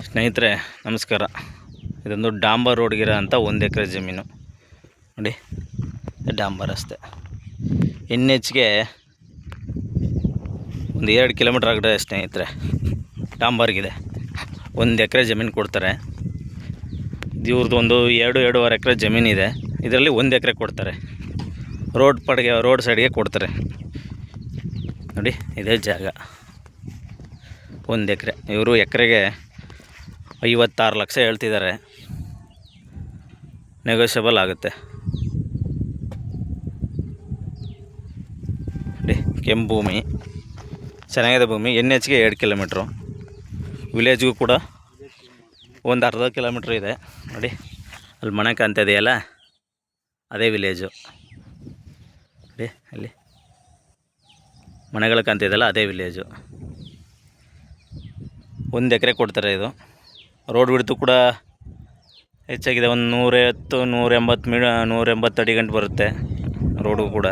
ಸ್ನೇಹಿತರೆ ನಮಸ್ಕಾರ. ಇದೊಂದು ಡಾಂಬರ್ ರೋಡ್ಗಿರೋ ಅಂತ 1 ಎಕರೆ ಜಮೀನು ನೋಡಿ. ಡಾಂಬರ್ ರಸ್ತೆ NHಗೆ ಒಂದು 2 ಕಿಲೋಮೀಟ್ರ್ ಆಗಡೆ ಸ್ನೇಹಿತರೆ ಡಾಂಬರ್ಗಿದೆ. 1 ಎಕರೆ ಜಮೀನು ಕೊಡ್ತಾರೆ. ಇವ್ರದ್ದು ಒಂದು 2-2.5 ಎಕರೆ ಜಮೀನಿದೆ. ಇದರಲ್ಲಿ 1 ಎಕರೆ ಕೊಡ್ತಾರೆ. ರೋಡ್ ಸೈಡ್ಗೆ ಕೊಡ್ತಾರೆ ನೋಡಿ. ಇದೇ ಜಾಗ 1 ಎಕರೆ. ಇವರು ಎಕರೆಗೆ 56 ಲಕ್ಷ ಹೇಳ್ತಿದ್ದಾರೆ. ನೆಗೋಷಿಯಬಲ್ ಆಗುತ್ತೆ ನೋಡಿ. ಕೆಂಪು ಭೂಮಿ, ಚೆನ್ನಾಗಿದೆ ಭೂಮಿ. NHಗೆ 2 ಕಿಲೋಮೀಟ್ರು. ವಿಲೇಜ್ಗೂ ಕೂಡ ಒಂದು ಅರ್ಧ ಕಿಲೋಮೀಟ್ರ್ ಇದೆ ನೋಡಿ. ಅಲ್ಲಿ ಮನೆ ಕಾಣ್ತಿದೆಯಲ್ಲ, ಅದೇ ವಿಲೇಜು ನೋಡಿ. ಅಲ್ಲಿ ಮನೆಗಳು ಕಾಣ್ತಿದೆಯಲ್ಲ, ಅದೇ ವಿಲೇಜು. 1 ಎಕರೆ ಕೊಡ್ತಾರೆ. ಇದು ರೋಡ್ ಬಿಡ್ತು ಕೂಡ ಹೆಚ್ಚಾಗಿದೆ. ಒಂದು 180 ಅಡಿ ಗಂಟು ಬರುತ್ತೆ ರೋಡು ಕೂಡ.